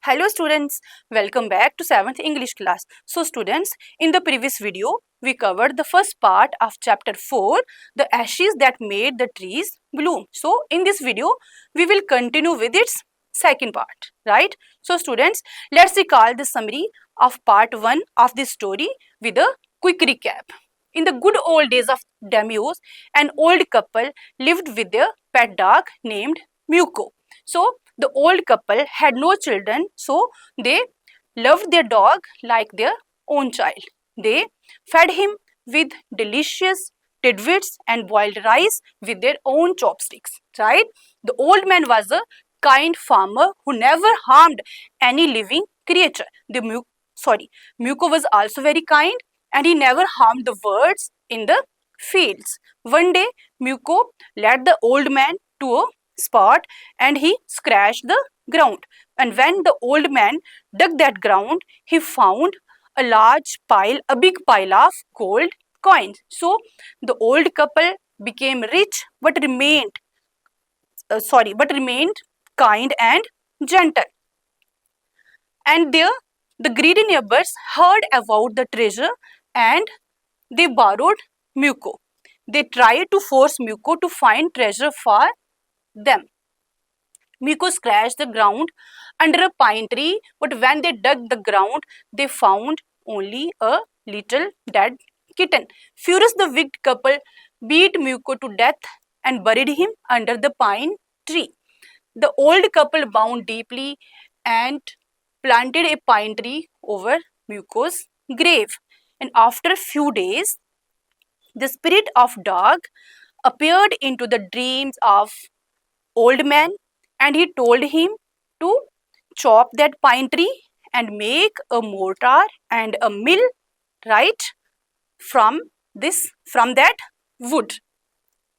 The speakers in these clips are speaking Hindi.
Hello students, welcome back to 7th English class. So students, in the previous video, we covered the first part of chapter 4, the ashes that made the trees bloom. So in this video, we will continue with its second part, right? So students, let's recall the summary of part 1 of this story with a quick recap. In the good old days of Demios, an old couple lived with their pet dog named Muko. So the old couple had no children, so they loved their dog like their own child. They fed him with delicious tidbits and boiled rice with their own chopsticks, right? The old man was a kind farmer who never harmed any living creature. Muko was also very kind and he never harmed the birds in the fields. One day, Muko led the old man to a spot and he scratched the ground. And when the old man dug that ground, he found a big pile of gold coins. So the old couple became rich but remained kind and gentle. And the greedy neighbors heard about the treasure and they borrowed Muko. They tried to force Muko to find treasure for them. Miko scratched the ground under a pine tree, but when they dug the ground, they found only a little dead kitten. Furious, the wicked couple beat Miko to death and buried him under the pine tree. The old couple bowed deeply and planted a pine tree over Miko's grave. And after a few days, the spirit of dog appeared into the dreams of old man and he told him to chop that pine tree and make a mortar and a mill right from that wood.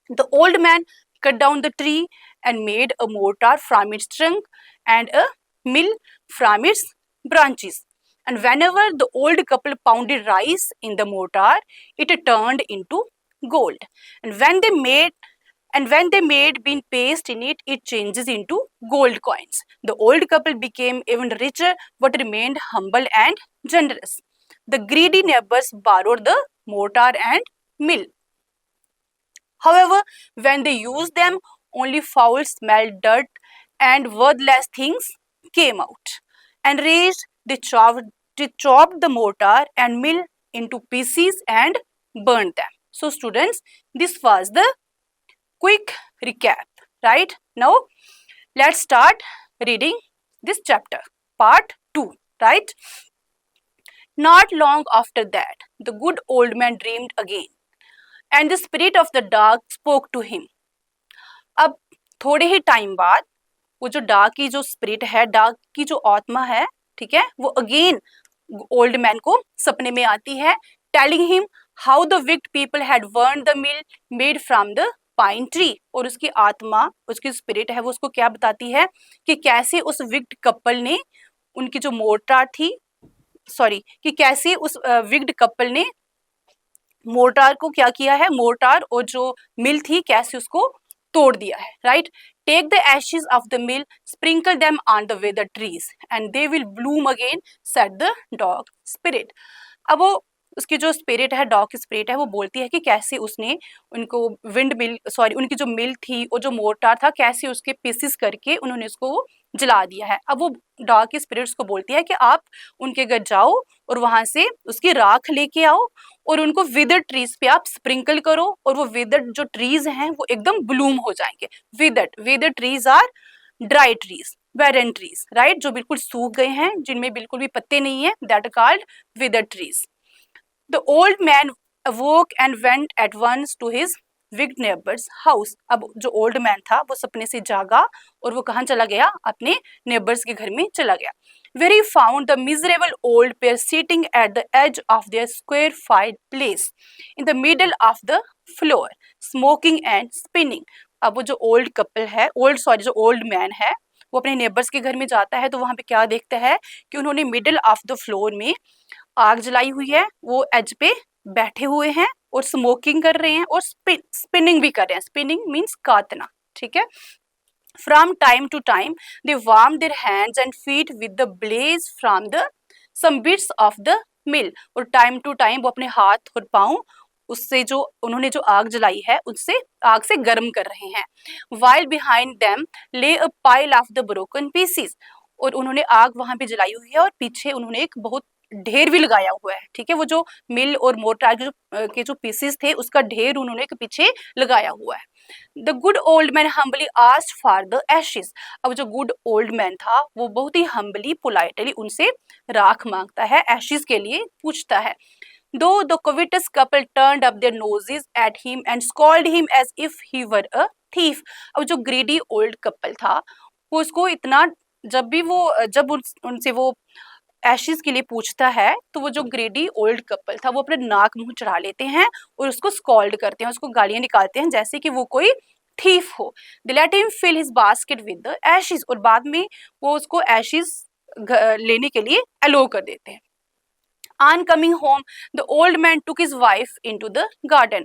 The old man cut down the tree and made a mortar from its trunk and a mill from its branches. And whenever the old couple pounded rice in the mortar, it turned into gold. And when they made bean paste in it, it changes into gold coins. The old couple became even richer but remained humble and generous. The greedy neighbors borrowed the mortar and mill. However, when they used them, only foul smell, dirt, and worthless things came out. Enraged, they chopped the mortar and mill into pieces and burned them. So students, this was the quick recap, right? Now, let's start reading this chapter, part 2, right? Not long after that, the good old man dreamed again, and the spirit of the dog spoke to him. अब थोड़े ही टाइम बाद वो जो डॉग की जो स्पिरिट है, डॉग की जो आत्मा है, ठीक है, वो अगेन ओल्ड मैन को सपने में आती है, telling him how the wicked people had burn the mill made from the pine tree. और उसकी आत्मा, उसकी स्पिरिट है, वो उसको क्या बताती है कि कैसे उस विक्ड कपल ने उनकी जो कैसे उस विक्ड कपल ने मोर्टार को क्या किया है, मोर्टार और जो मिल थी कैसे उसको तोड़ दिया है, right? Take the ashes of the mill, sprinkle them on the withered trees and they will bloom again, said the dog spirit. अब वो उसकी जो स्पिरिट है, डॉग की स्पिरिट है, वो बोलती है कि कैसे उसने उनको उनकी जो मिल थी और जो मोर्टार था, कैसे उसके पीसेस करके उन्होंने उसको जला दिया है. अब वो डॉग की स्पिरिट्स को बोलती है कि आप उनके घर जाओ और वहां से उसकी राख लेके आओ और उनको विदर ट्रीज पे आप स्प्रिंकल करो और वो विदर जो ट्रीज हैं वो एकदम ब्लूम हो जाएंगे. Wither trees are dry trees, barren trees, right? जो बिल्कुल सूख गए हैं, जिनमें बिल्कुल भी पत्ते नहीं है, that are called wither trees. The old man awoke and went at once to his wicked neighbor's house. अब जो old man था वो सपने से जागा और वो कहाँ चला गया? अपने neighbors के घर में चला गया. Where he found the miserable old pair sitting at the edge of their square fireplace in the middle of the floor, smoking and spinning. अब वो जो old couple है, जो old man है, वो अपने neighbors के घर में जाता है तो वहाँ पे क्या देखता है कि उन्होंने middle of the floor में आग जलाई हुई है, वो एज पे बैठे हुए हैं और स्मोकिंग कर रहे हैं और स्पिनिंग भी कर रहे हैं. स्पिनिंग मीन्स काटना, ठीक है? From time to time, they warmed their hands and feet with the blaze from the some bits of the mill. और टाइम टू टाइम वो अपने हाथ और पाँव उससे जो उन्होंने जो आग जलाई है उससे आग से गर्म कर रहे हैं. While behind them lay a pile of the broken pieces. और उन्होंने आग वहां पे जलाई हुई है और पीछे उन्होंने एक बहुत ढेर भी लगाया हुआ है. ठीक है, वो जो मिल और मोर्टार के जो पीसेस थे उसका ढेर उन्होंने पीछे लगाया हुआ है. The good old man humbly asked for the ashes. अब जो गुड ओल्ड मैन था वो बहुत ही हम्बली पोलाइटली उनसे राख मांगता है, एशेस के लिए पूछता है. Though the covetous couple turned up their noses at him and scolded him as if he were a thief. अब जो ग्रीडी ओल्ड कपल था वो उसको इतना जब उनसे वो एशेस के लिए पूछता है तो वो जो ग्रेडी ओल्ड कपल था वो अपने नाक मुंह चढ़ा लेते हैं और उसको स्कॉल्ड करते हैं, उसको गालियां निकालते हैं जैसे कि वो कोई थीफ हो. They let him fill his basket with the ashes. और बाद में वो उसको एशेस लेने के लिए अलो कर देते हैं. On coming home, the old man took his wife into the garden.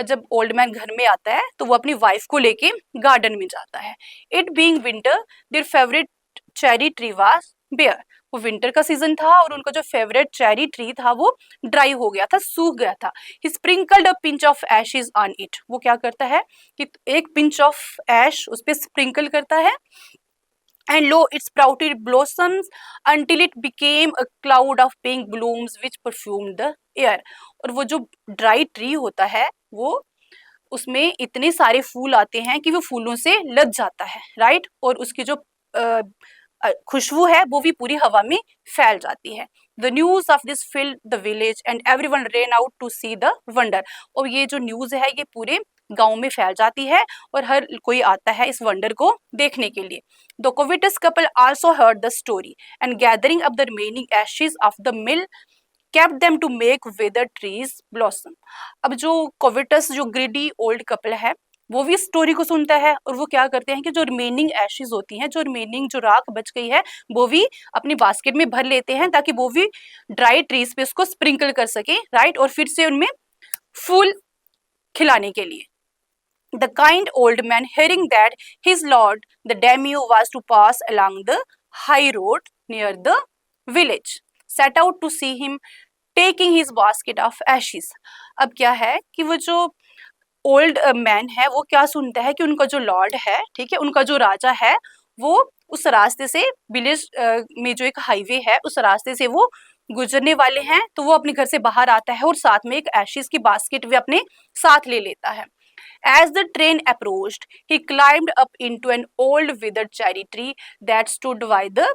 जब ओल्ड मैन घर में आता है तो वो अपनी वाइफ को लेके गार्डन में जाता है. It being winter, their favorite cherry tree was bare. वो विंटर का सीजन था और उनका जो फेवरेट चेरी ट्री था वो ड्राई हो गया था, सूख गया था. He sprinkled a pinch of ashes on it. वो क्या करता है कि एक पिंच ऑफ ऐश उस पे स्प्रिंकल करता है. And lo, it sprouted blossoms until it became a cloud of pink blooms which perfumed the air. और वो जो ड्राई ट्री होता है वो उसमें इतने सारे फूल आते हैं कि वो फूलों से लद जाता है, राइट. और उसकी जो खुशबू है वो भी पूरी हवा में फैल जाती है. The news of this filled the village and everyone ran out to see the wonder. और ये जो न्यूज है ये पूरे गांव में फैल जाती है और हर कोई आता है इस वंडर को देखने के लिए. The covetous couple also heard the story and gathering up the remaining ashes of the mill kept them to make withered trees blossom. अब जो covetous जो greedy old couple है वो भी स्टोरी को सुनता है और वो क्या करते हैं कि जो रिमेनिंग एशेस होती हैं, जो रिमेनिंग जो राख बच गई है वो भी अपनी बास्केट में भर लेते हैं ताकि वो भी ड्राई ट्रीज पे उसको स्प्रिंकल कर सके, राइट. और फिर से उनमें फूल खिलाने के लिए. The kind old man, hearing that his lord the daimyo was to pass along the high road near the village, set out to see him taking his basket of ashes. अब क्या है कि वो जो ओल्ड मैन है वो क्या सुनता है कि उनका जो लॉर्ड है, ठीक है, उनका जो राजा है वो उस रास्ते से विलेज में जो एक हाईवे है उस रास्ते से वो गुजरने वाले हैं. तो वो अपने घर से बाहर आता है और साथ में एक एशेस की बास्केट भी अपने साथ ले लेता है. As the train approached, he climbed up into an old withered cherry tree that stood by the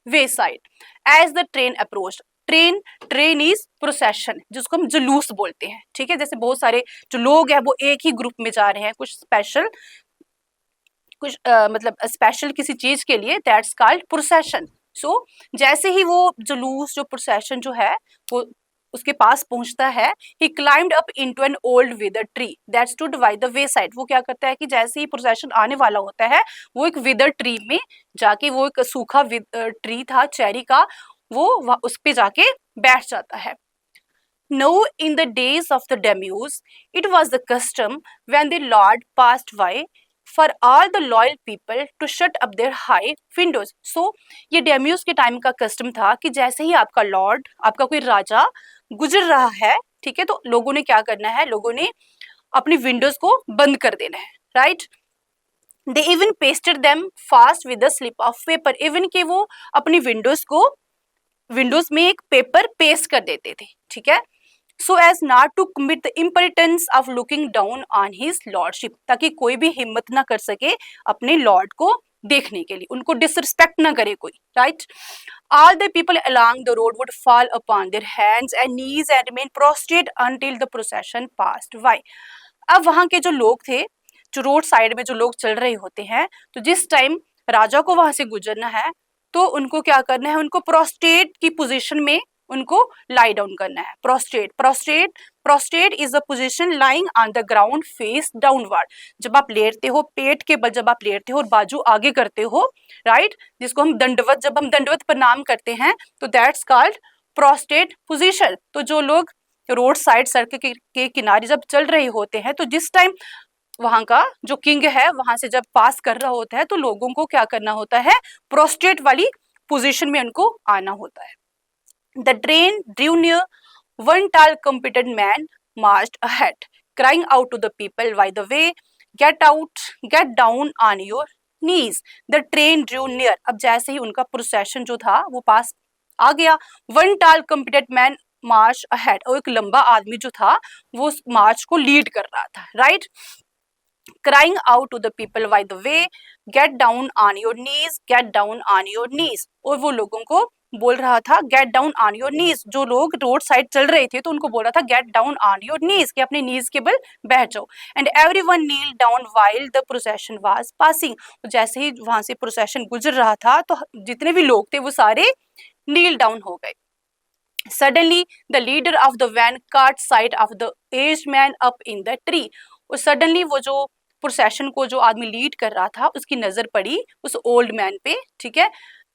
wayside. As the train approached, train is procession जिसको हम जुलूस बोलते हैं, ठीक है. जैसे बहुत सारे जो लोग हैं वो एक ही ग्रुप में जा रहे हैं कुछ स्पेशल मतलब स्पेशल किसी चीज के लिए, दैट्स कॉल्ड प्रोसेशन. सो जैसे ही वो जुलूस जो प्रोसेशन जो है वो उसके पास पहुंचता है, he climbed up into an old wither tree that stood by the wayside. वो क्या करता है कि जैसे ही प्रोसेशन आने वाला होता है वो एक विदर ट्री में जाके, वो एक सूखा ट्री था चेरी का, वो उस पे जाके बैठ जाता है. Now in the days of the daimyos, it was the custom when the lord passed by for all the loyal people to shut up their high windows. So ये daimyos के टाइम का कस्टम था कि जैसे ही आपका लॉर्ड, आपका कोई राजा गुजर रहा है, ठीक है, तो लोगों ने क्या करना है, लोगों ने अपनी विंडोज को बंद कर देना है, right. They even pasted them fast with a slip of paper. Even कि वो अपनी विंडोज में एक पेपर पेस्ट कर देते थे, ठीक है. So as not to commit the importance of looking down on his lordship, ताकि कोई भी हिम्मत ना कर सके अपने लॉर्ड को देखने के लिए, उनको डिसरिस्पेक्ट ना करे कोई, right. All the people along the road would fall upon their hands and knees and remain prostrate until the procession passed by. अब वहां के जो लोग थे, जो रोड साइड में जो लोग चल रहे होते हैं, तो जिस टाइम राजा को वहां से गुजरना है तो उनको क्या करना है, उनको प्रोस्ट्रेट की पोजीशन में उनको लाई डाउन करना है. Prostate is a position lying on the ground face downward. जब आप लेटते हो, पेट के बल जब आप लेटते हो और बाजू आगे करते हो, राइट, जिसको हम दंडवत, जब हम दंडवत प्रणाम करते हैं तो दैट्स कॉल्ड प्रोस्ट्रेट पोजीशन. तो जो लोग रोड साइड सड़क के किनारे जब चल रहे होते हैं तो जिस टाइम वहां का जो किंग है वहां से जब पास कर रहा होता है तो लोगों को क्या करना होता है, प्रोस्ट्रेट वाली पोजीशन में उनको आना होता है. The train Drew near. One tall competent man marched ahead, crying out to the people by the way, get out, get down on your knees. The train drew near. अब जैसे ही उनका प्रोसेशन जो था वो पास आ गया. One tall competent man marched ahead. और एक लंबा आदमी जो था वो उस मार्च को लीड कर रहा था, right. Crying out to the people by the way, get down on your knees, get down on your knees. और वो लोगों को बोल रहा था गेट डाउन ऑन योर नीज. जो लोग रोड साइड चल रहे थे तो उनको बोल रहा था get down on your knees, कि अपने नीज के बल बैठ जाओ. And everyone kneel down while the procession was passing. जैसे ही वहां से प्रोसेशन गुजर रहा था तो जितने भी लोग थे वो सारे नील डाउन हो गए. Suddenly, the leader of the van caught sight of the aged man up in the tree. और सडनली वो जो प्रोसेशन को जो आदमी लीड कर रहा था उसकी नजर पड़ी उस ओल्ड मैन पे, ठीक है,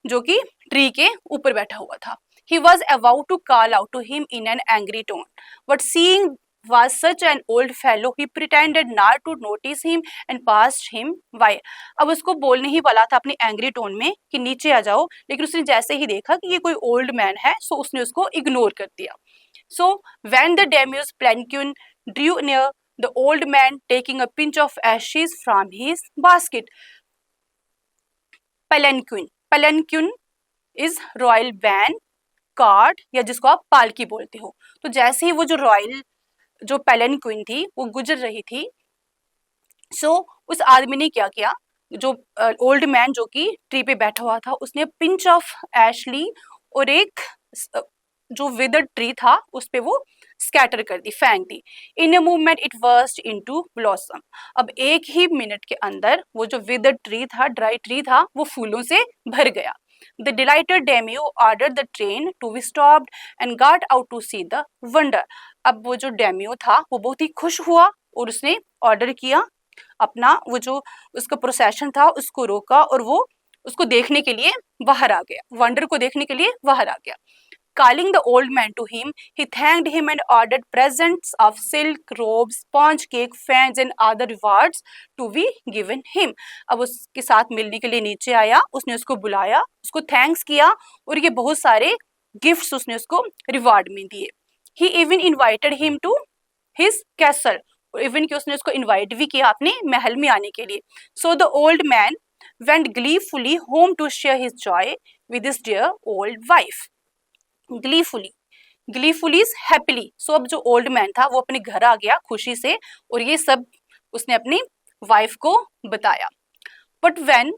जो कि ट्री के ऊपर बैठा हुआ था. He was about to call out to him in an angry tone, but seeing was such an old fellow, he pretended not to notice him and passed him by. अब उसको बोलने ही वाला था अपनी एंग्री टोन में कि नीचे आ जाओ, लेकिन उसने जैसे ही देखा कि ये कोई ओल्ड मैन है सो उसने उसको इग्नोर कर दिया. So when the daimyo's palanquin drew near, the old man taking a pinch of ashes from his basket. Palanquin is royal van, cart, या जिसको आप पालकी बोलते हो. तो जैसे ही वो जो रॉयल जो पैलेनक्विन थी वो गुजर रही थी, सो उस आदमी ने क्या किया, जो ओल्ड मैन जो कि ट्री पे बैठा हुआ था उसने पिंच ऑफ एश ली और एक जो विदर्ड ट्री था उस पे वो स्कैटर कर दी, फेंक दी. In a movement it burst into blossom. अब एक ही मिनट के अंदर वो जो विदर्ड ट्री था, ड्राई ट्री था, वो फूलों से भर गया. The delighted daimyo ordered the train to be stopped and got out to see the wonder. अब वो जो डेमियो था वो बहुत ही खुश हुआ और उसने ऑर्डर किया, अपना वो जो उसका प्रोसेशन था उसको रोका और वो उसको देखने के लिए बाहर आ गया, वंडर को देखने के लिए बाहर आ गया. Calling the old man to him, he thanked him and ordered presents of silk robes, sponge cake, fans and other rewards to be given him. अब उसके साथ मिलने के लिए नीचे आया, उसने उसको बुलाया, उसको थैंक्स किया और ये बहुत सारे गिफ्ट्स उसने उसको रिवार्ड में दिए. He even invited him to his castle. Even कि उसने उसको इनवाइट भी किया अपने महल में आने के लिए. So the old man went gleefully home to share his joy with his dear old wife. gleefully is happily. So अब जो ओल्ड मैन था वो अपने घर आ गया खुशी से और ये सब उसने अपनी वाइफ को बताया. But when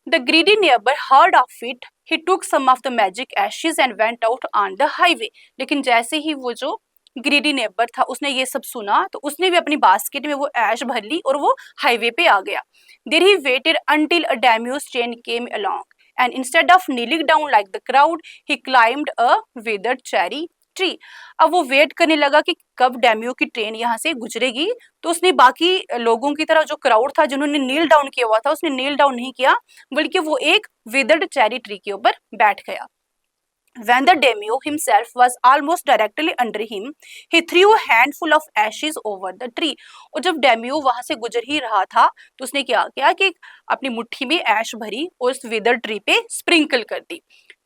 the greedy neighbor heard of it, he took some of the magic ashes and went out on the highway. लेकिन जैसे ही वो जो ग्रीडी नेबर था उसने ये सब सुना तो उसने भी अपनी बास्केट में वो ऐश भर ली और वो हाईवे पे आ गया. There he waited until a daimyo's train came along. And instead of kneeling down like the crowd, he climbed a withered cherry tree. अब वो वेट करने लगा कि कब डेमियो की ट्रेन यहाँ से गुजरेगी, तो उसने बाकी लोगों की तरह जो क्राउड था जिन्होंने नील डाउन किया हुआ था उसने नील डाउन नहीं किया, बल्कि वो एक विदर्ड चेरी ट्री के ऊपर बैठ गया. When the daimyo himself was almost directly under him, he threw a handful of ashes over the tree. और जब डेमियो वहां से गुजर ही रहा था तो उसने क्या किया कि अपनी मुट्ठी में ऐश भरी और उस विदर ट्री पे स्प्रिंकल कर दी.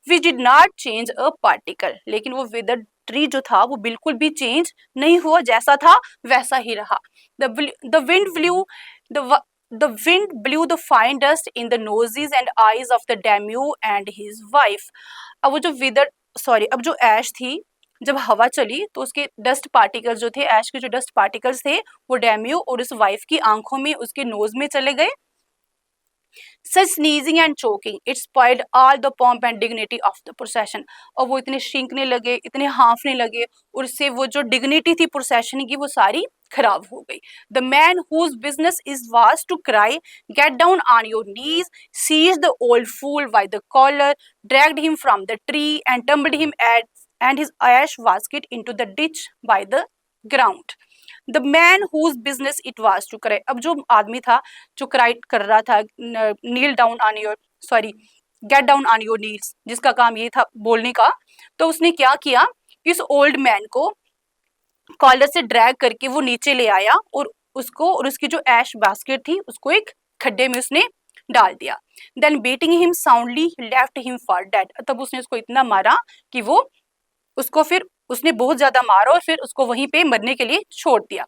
Which did not change a particle. लेकिन वो विदर ट्री जो था वो बिल्कुल भी चेंज नहीं हुआ, जैसा था वैसा ही रहा. The wind blew the fine dust in the noses and eyes of the daimyo and his wife. अब वो जो अब जो ऐश थी जब हवा चली तो उसके डस्ट पार्टिकल्स जो थे, ऐश के जो डस्ट पार्टिकल्स थे वो डेमियो और उस वाइफ की आंखों में, उसके नोज में चले गए. Such sneezing and choking, it spoiled all the pomp and dignity of the procession. और वो इतने शींकने लगे, इतने हाँफने लगे और उससे वो जो डिग्निटी थी प्रोसेशन की वो सारी खराब हो गई. The man whose business was to cry, get down on your knees, seized the old fool by the collar, dragged him from the tree and tumbled him and his ash basket into the ditch by the ground. The man whose business it was to cry. अब जो आदमी था जो क्राई कर रहा था, get down on your needs, जिसका काम ये था बोलने का, तो उसने क्या किया, इस ओल्ड मैन को कॉलर से ड्रैग करके वो नीचे ले आया और उसको और उसकी जो ऐश बास्केट थी उसको एक खड्डे में उसने डाल दिया। Then beating him soundly left him for dead, तब उसने उसको इतना मारा कि वो उसको फिर उसने बहुत ज्यादा मारा और फिर उसको वहीं पे मरने के लिए छोड़ दिया।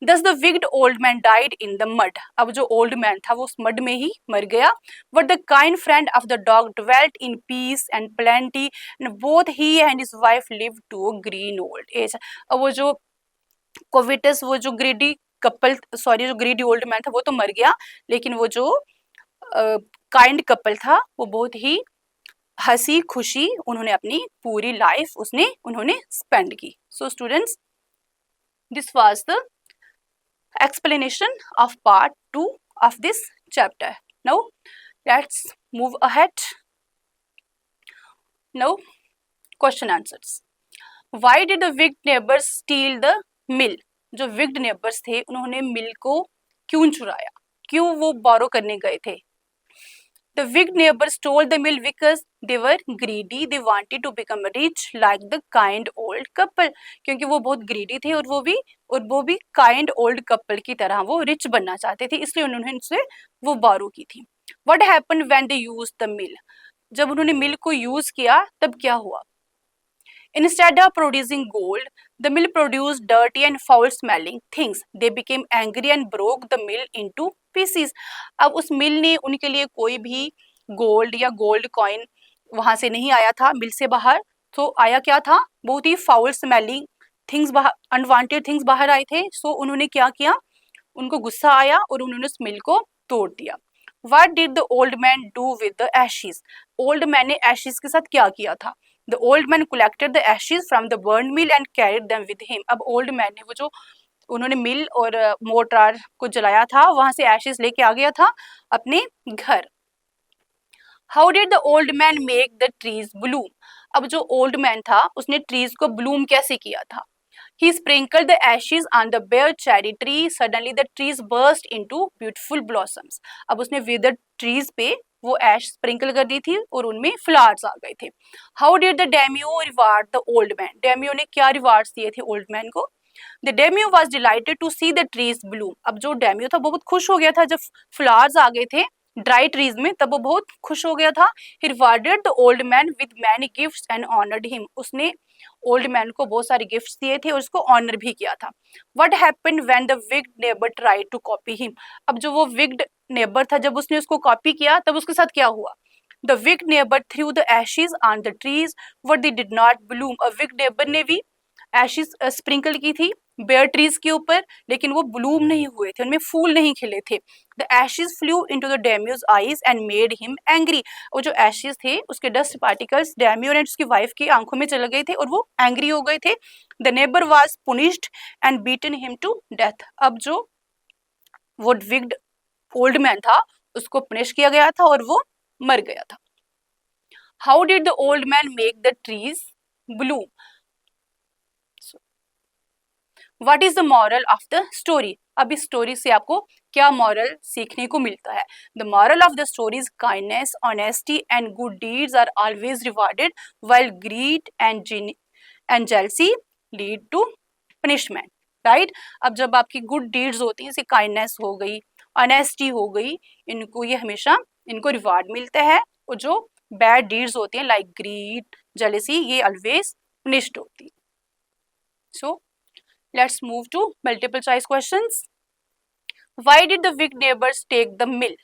Thus the wicked old man died in the mud. अब जो ओल्ड मैन था वो उस मड में ही मर गया। But the kind friend of the dog dwelt in peace and plenty, and both he and his wife lived to a green old age. अब वो जो कोविटस, वो जो ग्रीडी कपल, सॉरी जो ग्रीडी ओल्ड मैन था वो तो मर गया, लेकिन वो जो काइंड कपल था वो बहुत ही हंसी खुशी उन्होंने अपनी पूरी लाइफ उन्होंने स्पेंड की। So students, this was the explanation of part 2 of this chapter. Now let's move ahead. Now question answers. Why did the wicked neighbors steal the mill? जो wicked neighbors थे उन्होंने मिल को क्यों चुराया, क्यों वो बोरो करने गए थे? The wicked neighbors stole the mill because they were greedy. They wanted to become rich like the kind old couple. क्योंकि वो बहुत greedy थे और वो भी kind old couple की तरह वो rich बनना चाहते थे, इसलिए उन्होंने उनसे वो borrow की थी। What happened when they used the mill? जब उन्होंने मिल को यूज किया तब क्या हुआ? Instead of producing gold, the mill produced dirty and foul-smelling things. They became angry and broke the mill into pieces. अब उस मिल ने उनके लिए कोई भी गोल्ड या गोल्ड कॉइन वहां से नहीं आया था मिल से बाहर, तो आया क्या था? बहुत ही foul smelling things, unwanted things बाहर आए थे। सो उन्होंने क्या किया? उनको गुस्सा आया और उन्होंने उस मिल को तोड़ दिया। What did the old man do with the ashes? Old man ने एशेस के साथ क्या किया था? The old man collected the ashes from the burned mill and carried them with him. अब ओल्ड मैन ने वो जो उन्होंने मिल और मोर्टार को जलाया था वहां से एशेस लेके आ गया था अपने घर। How did the old man make the trees bloom? अब जो ओल्ड मैन था उसने ट्रीज को ब्लूम कैसे किया था? He sprinkled the ashes on the bare cherry tree. Suddenly the trees burst into beautiful blossoms. अब उसने withered trees पे वो ऐश स्प्रिंकल कर दी थी और उनमें फ्लावर्स आ गए थे। How did the daimyo reward the old man? daimyo ने क्या रिवार्ड्स दिए थे ओल्ड मैन को? The daimyo was delighted to see the trees bloom. अब जो daimyo था वो बहुत खुश हो गया था जब फ्लावर्स आ गए थे ड्राई ट्रीज में, तब वो बहुत खुश हो गया था। He rewarded the old man with many gifts and honored him. उसने ओल्ड मैन को बहुत सारे गिफ्ट्स दिए थे और उसको ऑनर भी किया था। What happened when the wicked neighbor tried to copy him? अब जो वो wicked neighbor था जब उसने उसको कॉपी किया तब उसके साथ क्या हुआ? The wicked neighbor threw the ashes on the trees, but they did not bloom. अब wicked neighbor ने भी एशेस स्प्रिंकल की थी बेयर ट्रीज के ऊपर, लेकिन वो ब्लूम नहीं हुए थे, उनमें फूल नहीं खिले थे। The ashes flew into the daimyo's eyes and made him angry. और जो एशेस थे उसके डस्ट पार्टिकल्स डैम्यो और उसकी वाइफ की आंखों में चले गए थे और वो एंग्री हो गए थे। The neighbour was punished and beaten him to death. अब जो वो विक्ड ओल्ड मैन था उसको पनिश किया गया था और वो मर गया था। How did the old man make the trees Bloom? What is the moral of the story? अब इस स्टोरी से आपको क्या मॉरल सीखने को मिलता है? The moral of the story is kindness, honesty and good deeds are always rewarded, while greed and jealousy lead to punishment. Right? अब जब आपकी good deeds होती हैं, जैसे kindness हो गई, honesty हो गई, ये हमेशा इनको रिवार्ड मिलता है, और जो bad deeds होती हैं like greed, jealousy, ये always punished होती है। So let's move to multiple choice questions. Why did the wicked neighbors take the mill?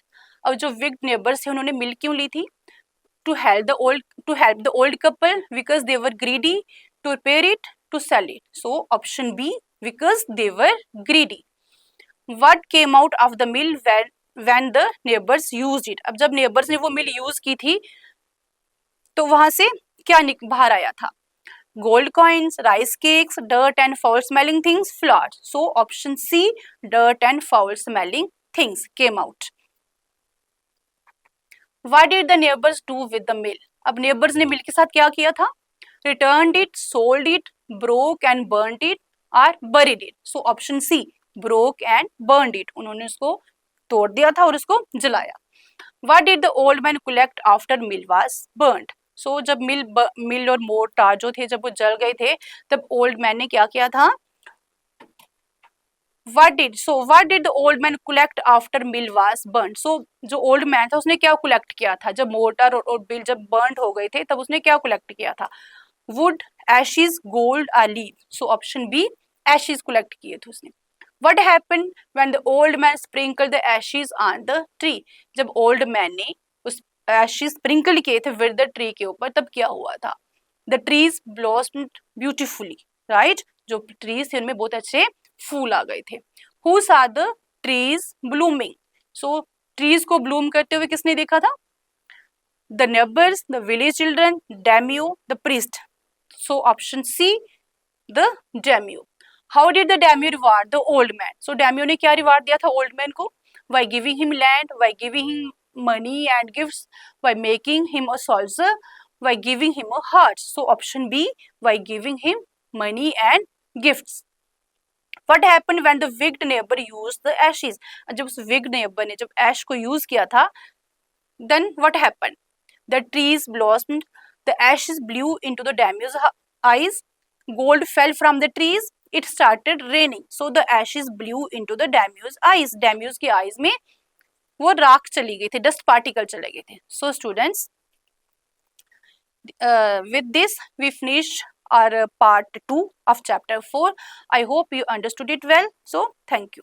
अब जो wicked neighbors थे उन्होंने मिल क्यों ली थी? To help the old couple because they were greedy, to repair it, to sell it. So option B, because they were greedy. What came out of the mill when the neighbors used it? अब जब neighbors ने वो मिल यूज की थी तो वहां से क्या बाहर आया था? Gold coins, rice cakes, dirt and foul smelling things, flowers. So option C, dirt and foul smelling things came out. What did the neighbors do with the mill? अब neighbors ने मिल के साथ क्या किया था? Returned it, sold it, broke and burnt it or buried it. So option C, broke and burned it. उन्होंने उसको तोड़ दिया था और उसको जलाया। What did the old man collect after mill was burnt? सो जब मिल और मोर्टार जो थे जब वो जल गए थे तब ओल्ड मैन ने क्या किया था? what did the old man collect after mill was burnt? So जो old man था उसने क्या collect किया था जब मोटर और बिल जब burnt हो गए थे तब उसने क्या collect किया था? wood, ashes, gold or leaf? So option B, ashes collect किए थे उसने. What happened when the old man sprinkled the ashes on the tree? जब old man ने उस ashes sprinkle किए थे with the tree के ऊपर तब क्या हुआ था? The trees blossomed beautifully, right? जो trees थे उनमें बहुत अच्छे फूल आ गए थे. Who saw the trees blooming? So trees को bloom करते हुए किसने देखा था? The neighbors, the village children, daimyo, the priest. So option C, the daimyo. How did the daimyo reward the old man? So daimyo ने क्या reward दिया था old man को? By giving him land, by giving him money and gifts, by making him a soldier, by giving him a heart. So option B, by giving him money and gifts. What happened when the wicked neighbor used the ashes? जब उस wicked neighbor ने जब ash को use किया था, then what happened? The trees blossomed, the ashes blew into the daimyo's eyes, gold fell from the trees, it started raining. So the ashes blew into the daimyo's eyes. Daimyo's की eyes में वो राख चली गई थी, dust particle चले गए थे. So students, with this we finish our part 2 of chapter 4. I hope you understood it well. So thank you.